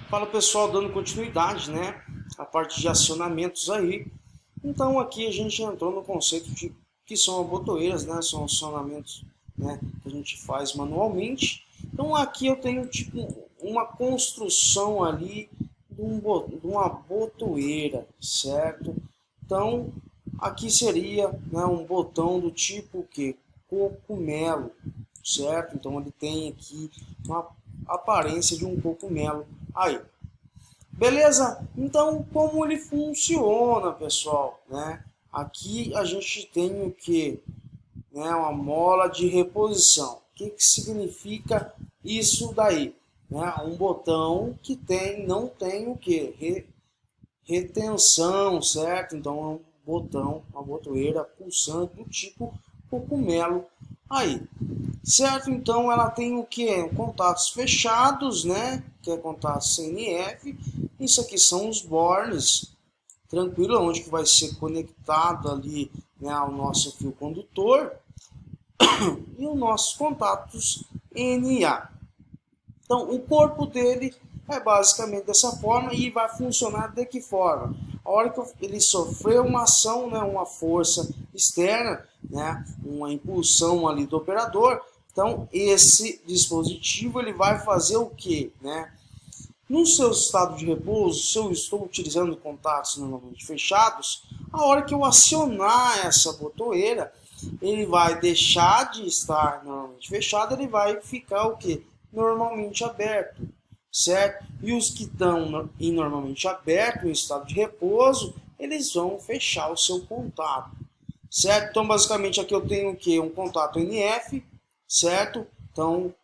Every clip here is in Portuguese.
Fala pessoal, dando continuidade, né? A parte de acionamentos aí. Então aqui a gente entrou no conceito de que são botoeiras, né? São acionamentos, né, que a gente faz manualmente. Então aqui eu tenho tipo uma construção ali de uma botoeira, certo? Então aqui seria, né, um botão do tipo que cogumelo, certo? Então ele tem aqui uma aparência de um cogumelo aí. Beleza? Então, como ele funciona, pessoal, né? Aqui a gente tem o que? Né? Uma mola de reposição. O que significa isso daí? Né? Um botão que não tem o que? Retenção, certo? Então é um botão, uma botoeira pulsante do tipo cogumelo aí. Certo? Então ela tem o que? Contatos fechados, né? Que é contato CNF. Isso aqui são os bornes, tranquilo, onde que vai ser conectado ali, né, ao nosso fio condutor e os nossos contatos NA. Então o corpo dele é basicamente dessa forma e vai funcionar de que forma? A hora que ele sofreu uma ação, né, uma força externa, né, uma impulsão ali do operador, então esse dispositivo ele vai fazer o que, né? No seu estado de repouso, se eu estou utilizando contatos normalmente fechados, a hora que eu acionar essa botoeira, ele vai deixar de estar normalmente fechado, ele vai ficar o que? Normalmente aberto, certo? E os que estão normalmente abertos, em estado de repouso, eles vão fechar o seu contato, certo? Então, basicamente, aqui eu tenho o que? Um contato NF, certo? Então,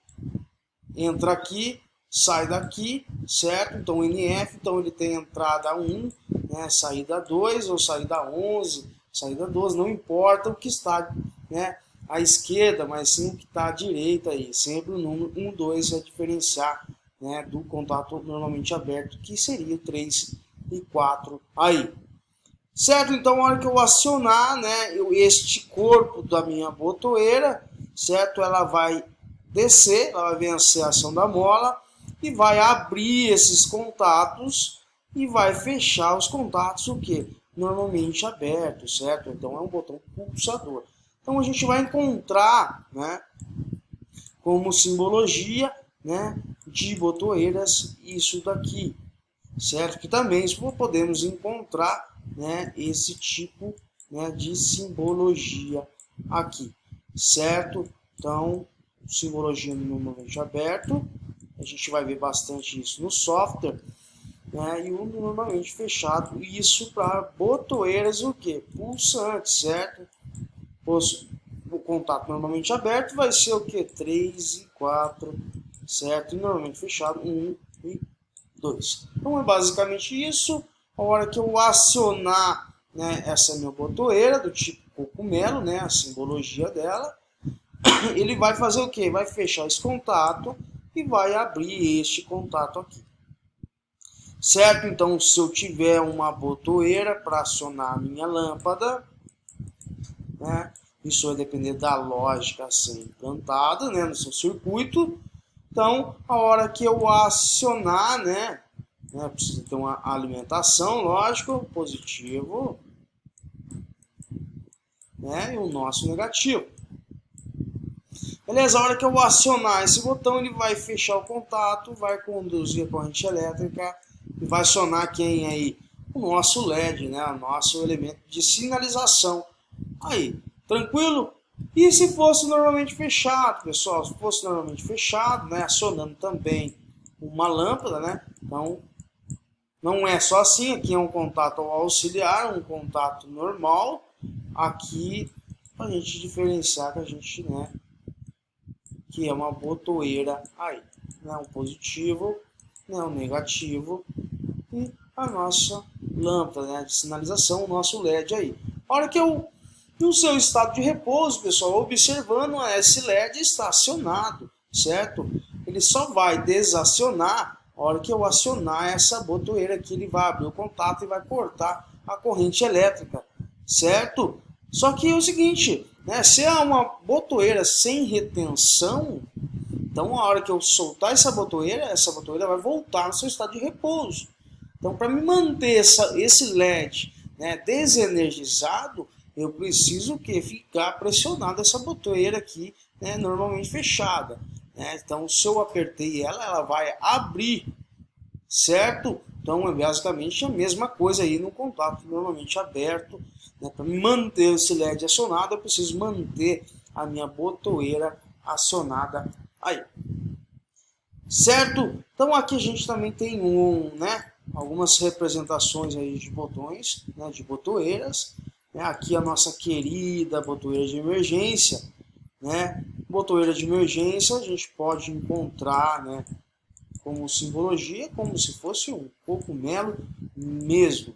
entra aqui, sai daqui, certo? Então, NF, então ele tem entrada 1, né? Saída 2, ou saída 11, saída 12, não importa o que está, né, à esquerda, mas sim o que está à direita aí. Sempre o número 1, 2 vai diferenciar, né, do contato normalmente aberto, que seria o 3 e 4 aí. Certo? Então, na hora que eu acionar, né, este corpo da minha botoeira, certo? Ela vai descer, ela vai vencer a ação da mola e vai abrir esses contatos e vai fechar os contatos, o que? Normalmente abertos, certo? Então é um botão pulsador. Então a gente vai encontrar, né, como simbologia, né, de botoeiras isso daqui, certo? Que também podemos encontrar, né, esse tipo, né, de simbologia aqui, certo? Então, simbologia normalmente aberto, a gente vai ver bastante isso no software, né, e o normalmente fechado, isso para botoeiras o que? Pulsantes, certo? O contato normalmente aberto vai ser o que? 3 e 4, certo? E normalmente fechado 1 e 2. Então é basicamente isso. A hora que eu acionar, né, essa minha botoeira do tipo cogumelo, né, a simbologia dela, ele vai fazer o que? Vai fechar esse contato e vai abrir este contato aqui. Certo? Então, se eu tiver uma botoeira para acionar a minha lâmpada, né, isso vai depender da lógica a ser implantada, né, no seu circuito. Então, a hora que eu acionar, né, precisa ter uma alimentação, lógico, positivo, né, e o nosso negativo. Beleza? A hora que eu acionar esse botão, ele vai fechar o contato, vai conduzir a corrente elétrica e vai acionar quem aí? O nosso LED, né, o nosso elemento de sinalização. Aí, tranquilo? E se fosse normalmente fechado, pessoal? Se fosse normalmente fechado, né, acionando também uma lâmpada, né? Então, não é só assim, aqui é um contato auxiliar, um contato normal. Aqui, a gente diferenciar que a gente, né, que é uma botoeira aí, né, um positivo, né, um negativo e a nossa lâmpada, né, de sinalização, o nosso LED aí. A hora que eu, no seu estado de repouso, pessoal, observando esse LED está acionado, certo? Ele só vai desacionar a hora que eu acionar essa botoeira aqui, ele vai abrir o contato e vai cortar a corrente elétrica, certo? Só que é o seguinte, né, se é uma botoeira sem retenção, Então, a hora que eu soltar essa botoeira vai voltar no seu estado de repouso. Então, para me manter esse LED, né, desenergizado, eu preciso ficar pressionado essa botoeira aqui, né, normalmente fechada. Né? Então, se eu apertei ela vai abrir, certo? Então, é basicamente a mesma coisa aí no contato normalmente aberto. Né? Para manter esse LED acionado, eu preciso manter a minha botoeira acionada aí. Certo? Então, aqui a gente também tem algumas representações aí de botões, né, de botoeiras. Né? Aqui a nossa querida botoeira de emergência. Né? Botoeira de emergência a gente pode encontrar, né, como simbologia, como se fosse um cogumelo mesmo,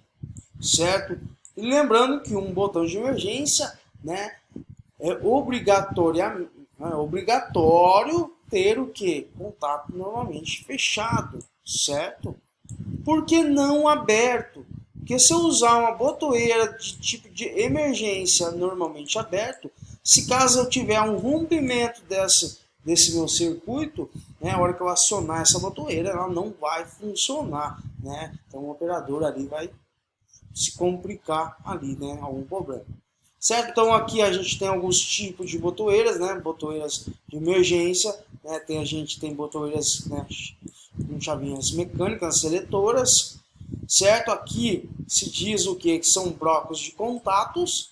certo? E lembrando que um botão de emergência, né, é obrigatório ter o quê? Contato normalmente fechado, certo? Por que não aberto? Porque se eu usar uma botoeira de tipo de emergência normalmente aberto, se caso eu tiver um rompimento desse meu circuito, né, a hora que eu acionar essa botoeira, ela não vai funcionar, né? Então o operador ali vai se complicar ali, né? Algum problema. Certo? Então aqui a gente tem alguns tipos de botoeiras, né? Botoeiras de emergência, né? A gente tem botoeiras, né, com chavinhas mecânicas, seletoras, certo? Aqui se diz o que são blocos de contatos.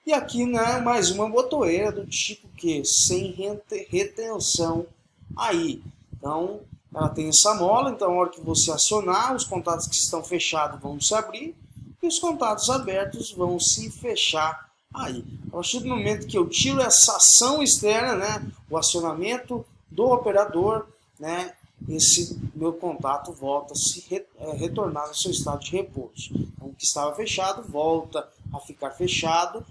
E aqui, né, mais uma botoeira do tipo que sem retenção aí. Então, ela tem essa mola, então a hora que você acionar, os contatos que estão fechados vão se abrir e os contatos abertos vão se fechar aí. A partir do momento que eu tiro essa ação externa, né, o acionamento do operador, né, esse meu contato volta a se retornar no seu estado de repouso. Então, o que estava fechado volta a ficar fechado,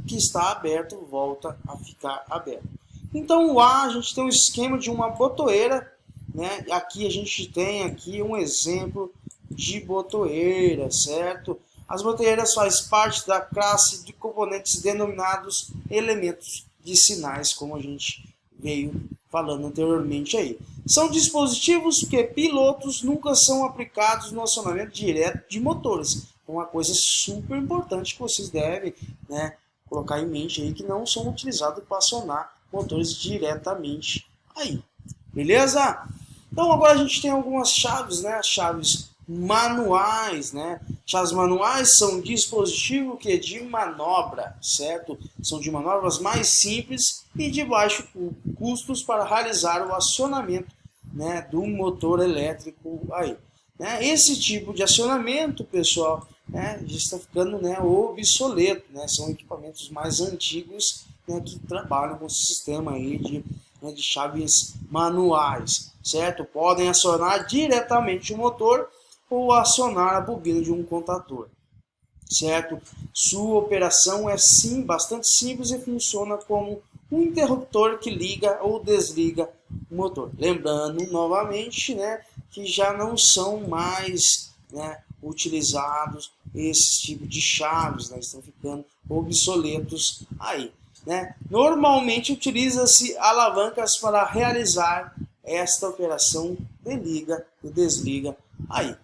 que está aberto volta a ficar aberto. Então lá a gente tem um esquema de uma botoeira, né? Aqui a gente tem aqui um exemplo de botoeira, certo? As botoeiras fazem parte da classe de componentes denominados elementos de sinais, como a gente veio falando anteriormente aí. São dispositivos que pilotos nunca são aplicados no acionamento direto de motores. Uma coisa super importante que vocês devem, né, colocar em mente aí, que não são utilizados para acionar motores diretamente aí. Beleza? Então agora a gente tem algumas chaves, né, chaves manuais, né? Chaves manuais são dispositivos que de manobra, certo? São de manobras mais simples e de baixo custos para realizar o acionamento, né, do motor elétrico aí. Né? Esse tipo de acionamento, pessoal, né, já está ficando, né, obsoleto, né? São equipamentos mais antigos, né, que trabalham com esse sistema aí de chaves manuais, certo? Podem acionar diretamente o motor ou acionar a bobina de um contador, certo? Sua operação é sim bastante simples e funciona como um interruptor que liga ou desliga o motor. Lembrando novamente, né, que já não são mais, né, utilizados esse tipo de chaves, né, estão ficando obsoletos aí. Né? Normalmente utiliza-se alavancas para realizar esta operação de liga e desliga aí.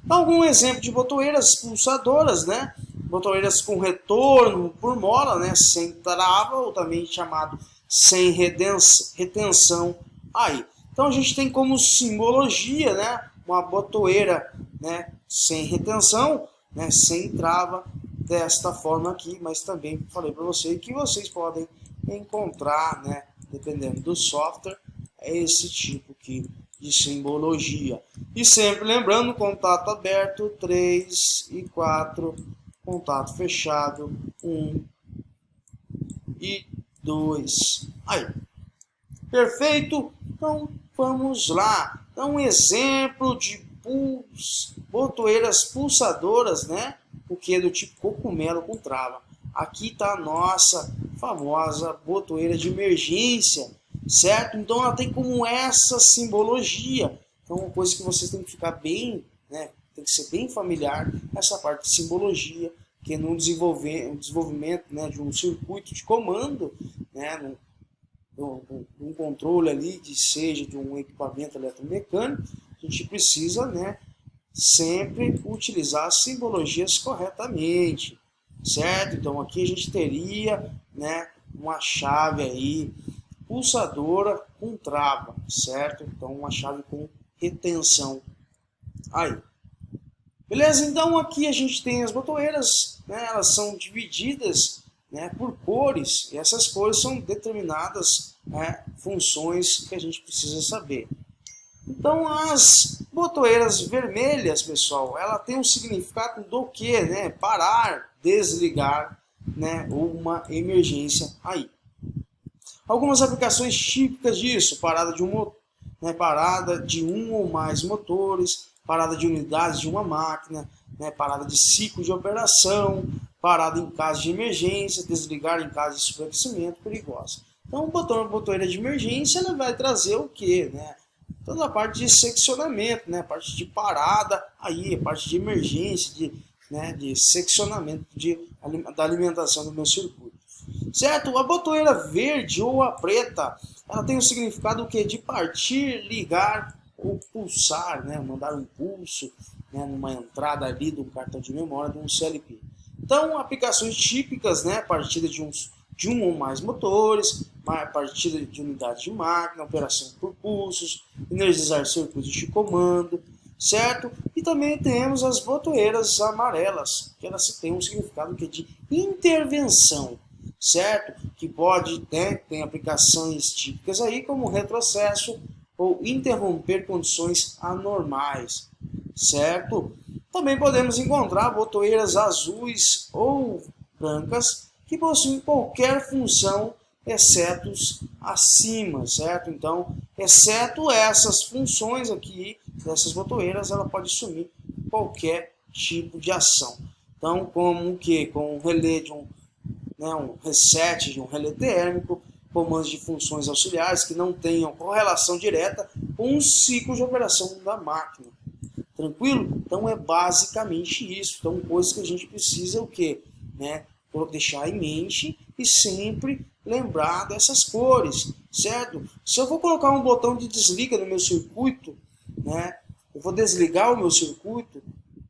Algum exemplo de botoeiras pulsadoras, né? Botoeiras com retorno por mola, né? Sem trava, ou também chamado sem retenção aí. Então a gente tem como simbologia, né, uma botoeira, né, sem retenção, né, sem trava, desta forma aqui, mas também falei para vocês que vocês podem encontrar, né, dependendo do software, esse tipo aqui de simbologia. E sempre lembrando, contato aberto 3 e 4, contato fechado 1 e 2. Aí. Perfeito? Então vamos lá. Então um exemplo de botoeiras pulsadoras, né? O que é do tipo cogumelo com trava. Aqui está a nossa famosa botoeira de emergência, certo? Então ela tem como essa simbologia. Então uma coisa que vocês têm que ficar bem, né? Tem que ser bem familiar essa parte de simbologia, que é no desenvolvimento, né, de um circuito de comando, né, um controle ali, seja de um equipamento eletromecânico, a gente precisa, né, sempre utilizar as simbologias corretamente, certo? Então aqui a gente teria, né, uma chave aí pulsadora com trava, certo? Então uma chave com retenção aí. Beleza? Então aqui a gente tem as botoeiras, né? Elas são divididas, né, por cores, e essas cores são determinadas, né, funções que a gente precisa saber. Então as botoeiras vermelhas, pessoal, ela tem um significado do que, né? Parar, desligar, né, ou uma emergência aí. Algumas aplicações típicas disso: parada de um ou mais motores, parada de unidades de uma máquina, né, parada de ciclo de operação, parada em caso de emergência, desligar em caso de superaquecimento perigoso. Então, a botoeira de emergência ela vai trazer o que, né? Toda a parte de seccionamento, né? A parte de parada, aí, a parte de emergência, de seccionamento da alimentação do meu circuito. Certo? A botoeira verde ou a preta, ela tem o significado o quê? De partir, ligar ou pulsar, né? Mandar um pulso, né, numa entrada ali de um cartão de memória, de um CLP. Então, aplicações típicas, né? Partida de um ou mais motores, partida de unidade de máquina, operação por pulsos, energizar circuitos de comando, certo? E também temos as botoeiras amarelas, que elas têm um significado de intervenção, certo? Que pode, né, tem aplicações típicas aí como retrocesso ou interromper condições anormais, certo? Também podemos encontrar botoeiras azuis ou brancas que possuem qualquer função exceto acima, certo? Então, exceto essas funções aqui dessas botoeiras, ela pode assumir qualquer tipo de ação. Então, como o que? Com um relé de um reset de um relé térmico, comandos de funções auxiliares que não tenham correlação direta com o ciclo de operação da máquina. Tranquilo? Então é basicamente isso. Então, coisas que a gente precisa o quê? Né? Deixar em mente e sempre lembrar dessas cores, certo? Se eu vou colocar um botão de desliga no meu circuito, né? Eu vou desligar o meu circuito,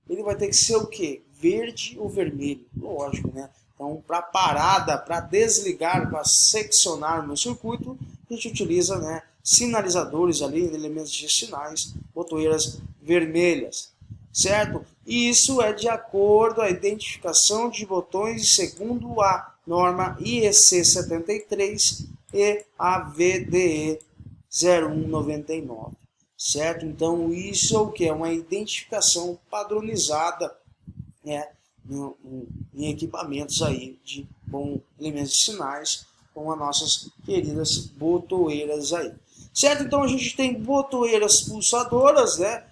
ele vai ter que ser o quê? Verde ou vermelho? Lógico, né? Então, para parada, para desligar, para seccionar o meu circuito, a gente utiliza, né, sinalizadores ali, elementos de sinais, botoeiras vermelhas, certo? E isso é de acordo com a identificação de botões segundo a norma IEC 73 e a VDE 0199, certo? Então, isso é o que? É uma identificação padronizada, né, em equipamentos aí com elementos de sinais, com as nossas queridas botoeiras aí. Certo? Então a gente tem botoeiras pulsadoras, né?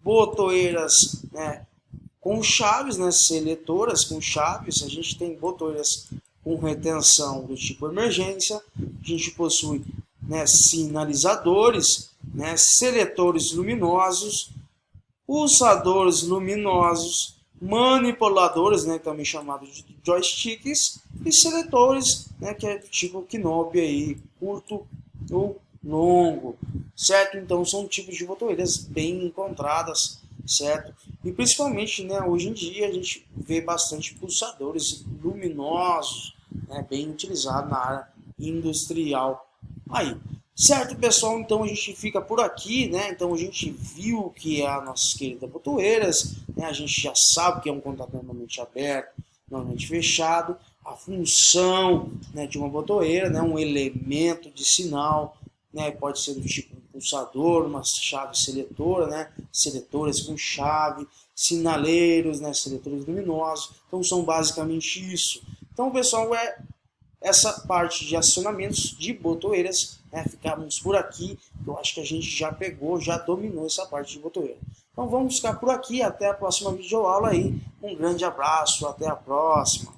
Botoeiras, né, com chaves, né, seletoras com chaves. A gente tem botoeiras com retenção do tipo emergência. A gente possui, né, sinalizadores, né, seletores luminosos, pulsadores luminosos, manipuladores, né, também chamados de joysticks, e seletores, né, que é do tipo knob aí, curto ou longo, certo? Então são tipos de botoeiras bem encontradas, certo? E principalmente, né, hoje em dia a gente vê bastante pulsadores luminosos, né, bem utilizados na área industrial aí. Certo, pessoal? Então a gente fica por aqui, né? Então a gente viu o que é as nossas queridas botoeiras, né? A gente já sabe que é um contato normalmente aberto, normalmente fechado, a função, né, de uma botoeira, né, um elemento de sinal, né, pode ser do tipo um pulsador, uma chave seletora, né, seletoras com chave, sinaleiros, né, seletores luminosos. Então são basicamente isso. Então, pessoal, essa parte de acionamentos de botoeiras, né, ficamos por aqui. Eu acho que a gente já pegou, já dominou essa parte de botoeira. Então vamos ficar por aqui, até a próxima videoaula aí. Um grande abraço, até a próxima.